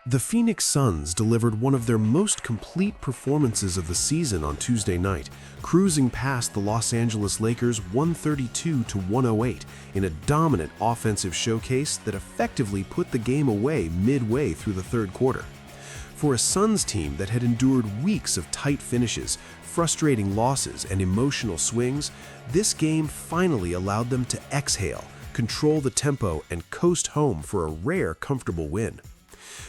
The Phoenix Suns delivered one of their most complete performances of the season on Tuesday night, cruising past the Los Angeles Lakers 132-108 in a dominant offensive showcase that effectively put the game away midway through the third quarter. For a Suns team that had endured weeks of tight finishes, frustrating losses, and emotional swings, this game finally allowed them to exhale, control the tempo, and coast home for a rare, comfortable win.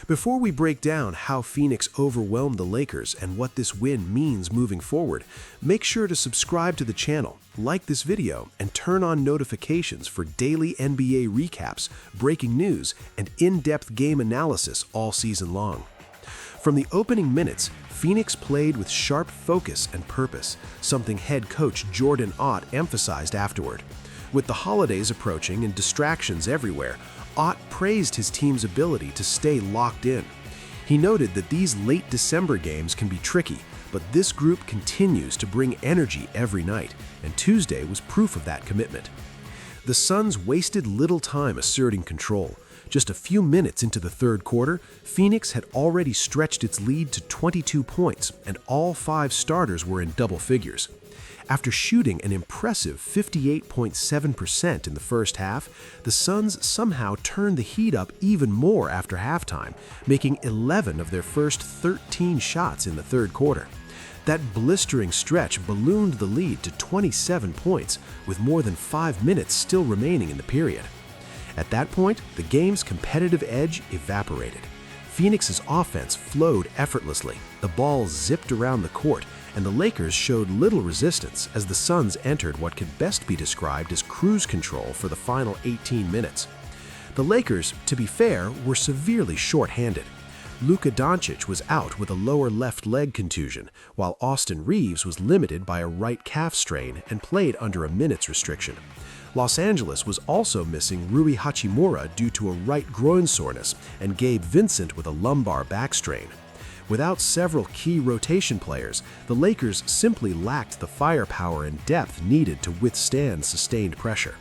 Before we break down how Phoenix overwhelmed the Lakers and what this win means moving forward, make sure to subscribe to the channel, like this video, and turn on notifications for daily NBA recaps, breaking news, and in-depth game analysis all season long. From the opening minutes, Phoenix played with sharp focus and purpose, something head coach Jordan Ott emphasized afterward. With the holidays approaching and distractions everywhere, Ott praised his team's ability to stay locked in. He noted that these late December games can be tricky, but this group continues to bring energy every night, and Tuesday was proof of that commitment. The Suns wasted little time asserting control. Just a few minutes into the third quarter, Phoenix had already stretched its lead to 22 points, and all 5 starters were in double figures. After shooting an impressive 58.7% in the first half, the Suns somehow turned the heat up even more after halftime, making 11 of their first 13 shots in the third quarter. That blistering stretch ballooned the lead to 27 points, with more than 5 minutes still remaining in the period. At that point, the game's competitive edge evaporated. Phoenix's offense flowed effortlessly, the ball zipped around the court, and the Lakers showed little resistance as the Suns entered what could best be described as cruise control for the final 18 minutes. The Lakers, to be fair, were severely short-handed. Luka Doncic was out with a lower left leg contusion, while Austin Reeves was limited by a right calf strain and played under a minutes restriction. Los Angeles was also missing Rui Hachimura due to a right groin soreness and Gabe Vincent with a lumbar back strain. Without several key rotation players, the Lakers simply lacked the firepower and depth needed to withstand sustained pressure.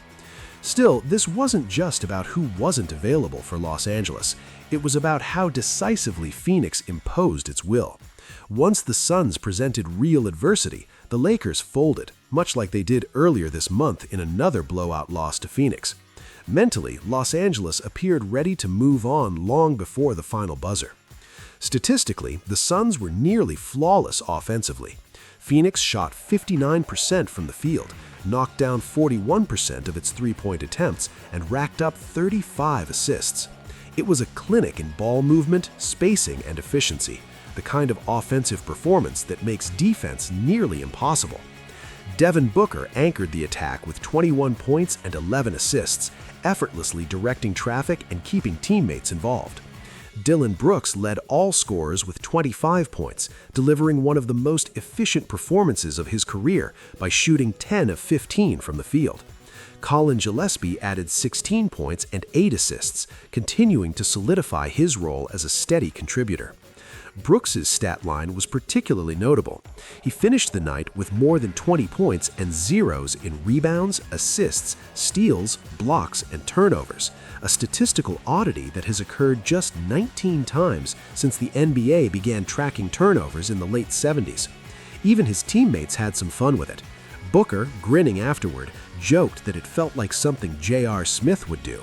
Still, this wasn't just about who wasn't available for Los Angeles. It was about how decisively Phoenix imposed its will. Once the Suns presented real adversity, the Lakers folded, much like they did earlier this month in another blowout loss to Phoenix. Mentally, Los Angeles appeared ready to move on long before the final buzzer. Statistically, the Suns were nearly flawless offensively. Phoenix shot 59% from the field, knocked down 41% of its three-point attempts, and racked up 35 assists. It was a clinic in ball movement, spacing, and efficiency, the kind of offensive performance that makes defense nearly impossible. Devin Booker anchored the attack with 21 points and 11 assists, effortlessly directing traffic and keeping teammates involved. Dillon Brooks led all scorers with 25 points, delivering one of the most efficient performances of his career by shooting 10 of 15 from the field. Colin Gillespie added 16 points and 8 assists, continuing to solidify his role as a steady contributor. Brooks's stat line was particularly notable. He finished the night with more than 20 points and zeros in rebounds, assists, steals, blocks, and turnovers, a statistical oddity that has occurred just 19 times since the NBA began tracking turnovers in the late 70s. Even his teammates had some fun with it. Booker, grinning afterward, joked that it felt like something J.R. Smith would do.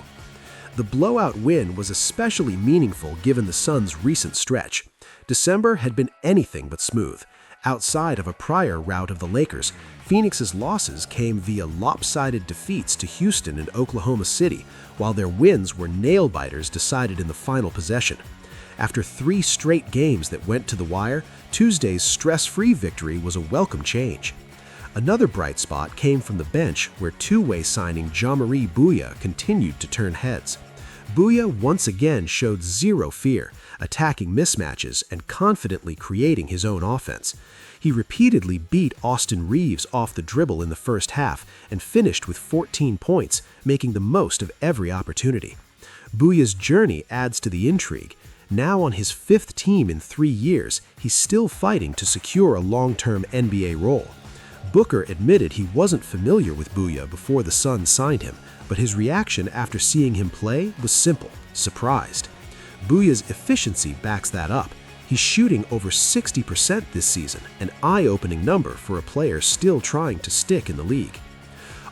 The blowout win was especially meaningful given the Suns' recent stretch. December had been anything but smooth. Outside of a prior rout of the Lakers, Phoenix's losses came via lopsided defeats to Houston and Oklahoma City, while their wins were nail-biters decided in the final possession. After 3 straight games that went to the wire, Tuesday's stress-free victory was a welcome change. Another bright spot came from the bench, where two-way signing Jamaree Bouyea continued to turn heads. Bouyea once again showed zero fear, attacking mismatches and confidently creating his own offense. He repeatedly beat Austin Reeves off the dribble in the first half and finished with 14 points, making the most of every opportunity. Bouyea's journey adds to the intrigue. Now on his 5th team in 3 years, he's still fighting to secure a long-term NBA role. Booker admitted he wasn't familiar with Bouyea before the Suns signed him, but his reaction after seeing him play was simple: surprised. Bouyea's efficiency backs that up. He's shooting over 60% this season, an eye-opening number for a player still trying to stick in the league.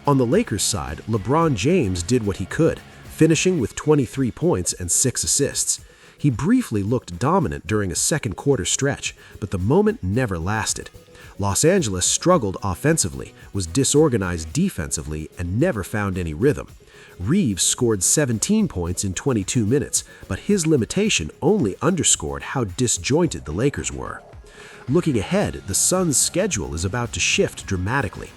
On the Lakers side, LeBron James did what he could, finishing with 23 points and 6 assists. He briefly looked dominant during a second-quarter stretch, but the moment never lasted. Los Angeles struggled offensively, was disorganized defensively, and never found any rhythm. Reeves scored 17 points in 22 minutes, but his limitation only underscored how disjointed the Lakers were. Looking ahead, the Suns' schedule is about to shift dramatically.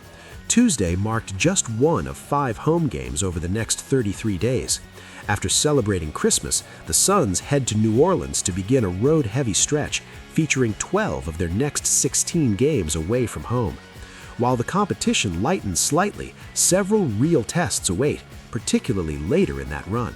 Tuesday marked just one of 5 home games over the next 33 days. After celebrating Christmas, the Suns head to New Orleans to begin a road-heavy stretch, featuring 12 of their next 16 games away from home. While the competition lightens slightly, several real tests await, particularly later in that run.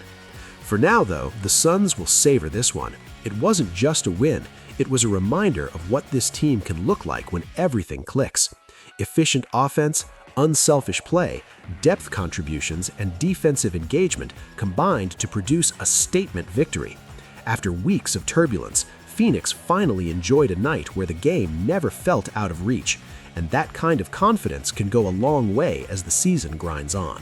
For now, though, the Suns will savor this one. It wasn't just a win, it was a reminder of what this team can look like when everything clicks. Efficient offense, unselfish play, depth contributions, and defensive engagement combined to produce a statement victory. After weeks of turbulence, Phoenix finally enjoyed a night where the game never felt out of reach, and that kind of confidence can go a long way as the season grinds on.